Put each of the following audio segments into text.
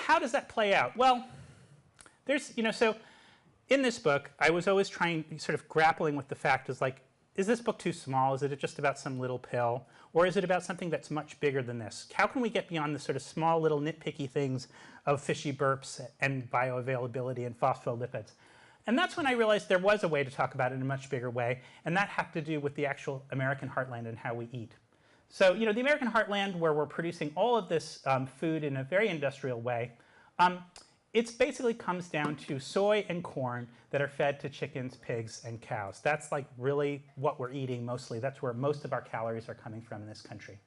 how does that play out? Well, there's, so in this book, I was always sort of grappling with the fact is this book too small? Is it just about some little pill? Or is it about something that's much bigger than this? How can we get beyond the sort of small little nitpicky things of fishy burps and bioavailability and phospholipids? And that's when I realized there was a way to talk about it in a much bigger way, and that had to do with the actual American heartland and how we eat. So, the American heartland, where we're producing all of this food in a very industrial way, it basically comes down to soy and corn that are fed to chickens, pigs, and cows. That's like really what we're eating mostly. That's where most of our calories are coming from in this country.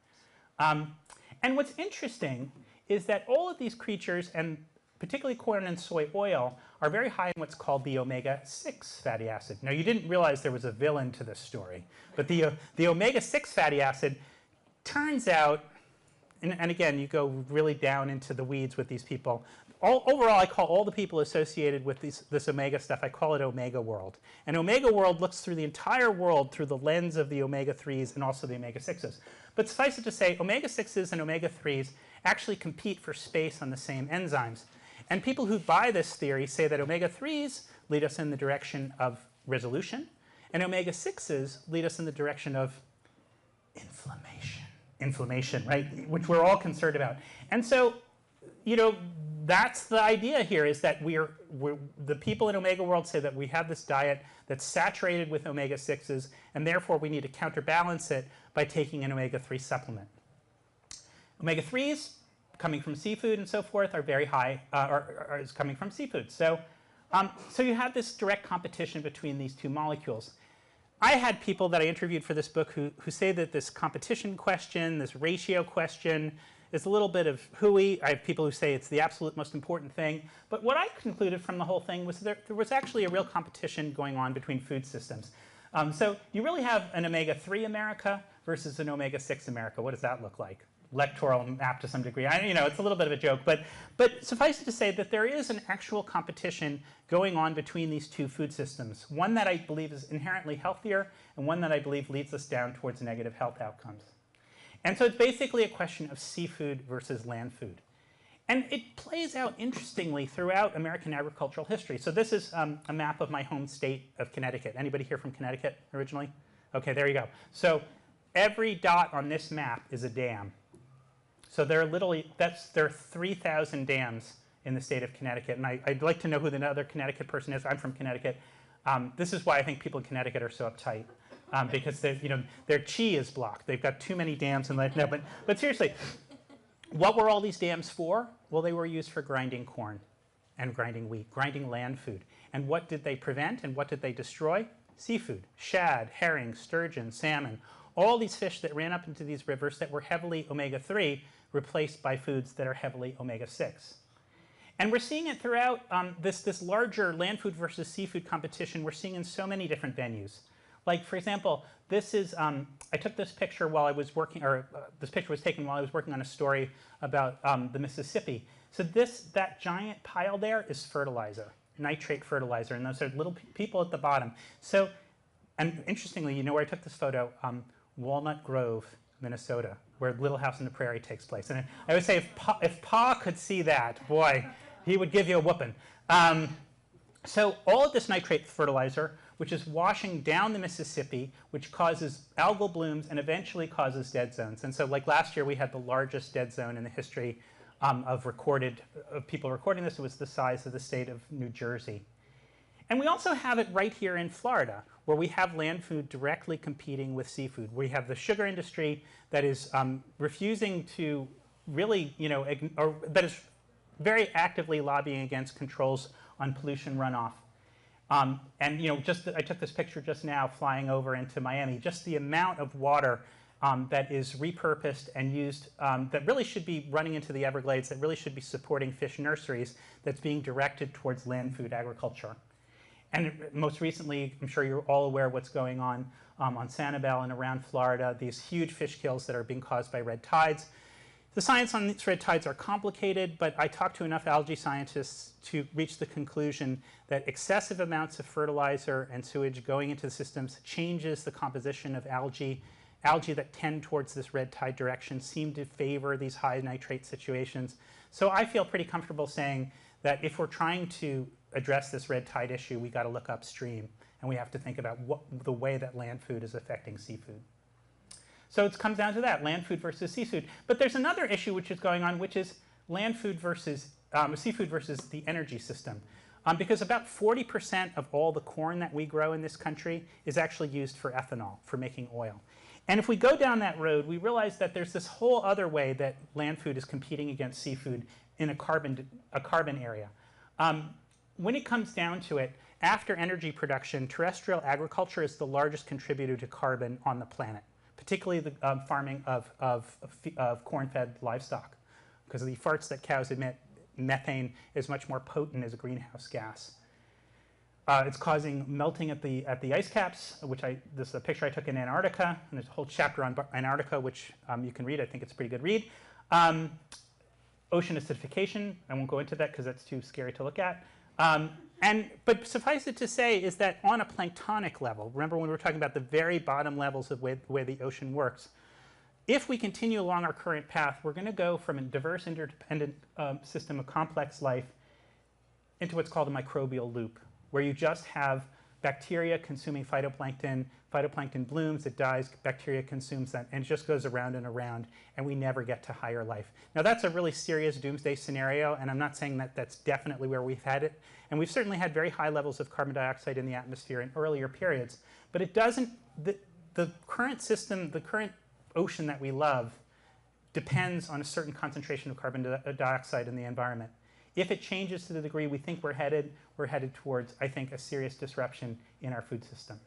And what's interesting is that all of these creatures, and particularly corn and soy oil, are very high in what's called the omega-6 fatty acid. Now, you didn't realize there was a villain to this story, but the omega-6 fatty acid turns out, and again, you go really down into the weeds with these people. Overall, I call all the people associated with this omega stuff, I call it omega world. And omega world looks through the entire world through the lens of the omega-3s and also the omega-6s. But suffice it to say, omega-6s and omega-3s actually compete for space on the same enzymes. And people who buy this theory say that omega-3s lead us in the direction of resolution, and omega-6s lead us in the direction of inflammation, right? Which we're all concerned about. And so, that's the idea here, is that the people in omega world say that we have this diet that's saturated with omega-6s, and therefore we need to counterbalance it by taking an omega-3 supplement. Omega-3s, coming from seafood and so forth, are very high, is coming from seafood. So you have this direct competition between these two molecules. I had people that I interviewed for this book who say that this competition question, this ratio question, is a little bit of hooey. I have people who say it's the absolute most important thing. But what I concluded from the whole thing was there was actually a real competition going on between food systems. So you really have an omega-3 America versus an omega-6 America. What does that look like? Electoral map to some degree. It's a little bit of a joke, but suffice it to say that there is an actual competition going on between these two food systems, one that I believe is inherently healthier and one that I believe leads us down towards negative health outcomes. And so it's basically a question of seafood versus land food. And it plays out interestingly throughout American agricultural history. So this is a map of my home state of Connecticut. Anybody here from Connecticut originally? Okay, there you go. So every dot on this map is a dam. So there are 3,000 dams in the state of Connecticut. And I'd like to know who the other Connecticut person is. I'm from Connecticut. This is why I think people in Connecticut are so uptight. Because their chi is blocked. They've got too many dams. But seriously, what were all these dams for? Well, they were used for grinding corn and grinding wheat, grinding land food. And what did they prevent and what did they destroy? Seafood, shad, herring, sturgeon, salmon, all these fish that ran up into these rivers that were heavily omega-3 replaced by foods that are heavily omega-6. And we're seeing it throughout this larger land food versus seafood competition. We're seeing in so many different venues. Like, for example, this is, I took this picture while I was working, this picture was taken while I was working on a story about the Mississippi. So that giant pile there is fertilizer, nitrate fertilizer, and those are little people at the bottom. So, and interestingly, you know where I took this photo? Walnut Grove, Minnesota, where Little House on the Prairie takes place. And I would say if Pa could see that, boy, he would give you a whooping. So all of this nitrate fertilizer, which is washing down the Mississippi, which causes algal blooms and eventually causes dead zones. And so like last year, we had the largest dead zone in the history of people recording this. It was the size of the state of New Jersey. And we also have it right here in Florida, where we have land food directly competing with seafood. We have the sugar industry that is refusing to really, or that is very actively lobbying against controls on pollution runoff. And I took this picture just now flying over into Miami. Just the amount of water that is repurposed and used that really should be running into the Everglades, that really should be supporting fish nurseries, that's being directed towards land food agriculture. And most recently, I'm sure you're all aware of what's going on Sanibel and around Florida, these huge fish kills that are being caused by red tides. The science on these red tides are complicated, but I talked to enough algae scientists to reach the conclusion that excessive amounts of fertilizer and sewage going into the systems changes the composition of algae. Algae that tend towards this red tide direction seem to favor these high nitrate situations. So I feel pretty comfortable saying that if we're trying to address this red tide issue, we got to look upstream, and we have to think about the way that land food is affecting seafood. So it comes down to that, land food versus seafood. But there's another issue which is going on, which is land food versus seafood versus the energy system. Because about 40% of all the corn that we grow in this country is actually used for ethanol, for making oil. And if we go down that road, we realize that there's this whole other way that land food is competing against seafood in a carbon area. When it comes down to it, after energy production, terrestrial agriculture is the largest contributor to carbon on the planet, particularly the farming of corn-fed livestock, because the farts that cows emit, methane is much more potent as a greenhouse gas. It's causing melting at the ice caps, this is a picture I took in Antarctica, and there's a whole chapter on Antarctica, which you can read. I think it's a pretty good read. Ocean acidification, I won't go into that because that's too scary to look at. But suffice it to say is that on a planktonic level, remember when we were talking about the very bottom levels of the way the ocean works, if we continue along our current path, we're going to go from a diverse, interdependent system of complex life into what's called a microbial loop, where you just have bacteria consuming phytoplankton, phytoplankton blooms, it dies, bacteria consumes that, and it just goes around and around, and we never get to higher life. Now that's a really serious doomsday scenario, and I'm not saying that that's definitely where we've had it, and we've certainly had very high levels of carbon dioxide in the atmosphere in earlier periods, but it doesn't, the current system, the current ocean that we love depends on a certain concentration of carbon dioxide in the environment. If it changes to the degree we think we're headed towards, I think, a serious disruption in our food system.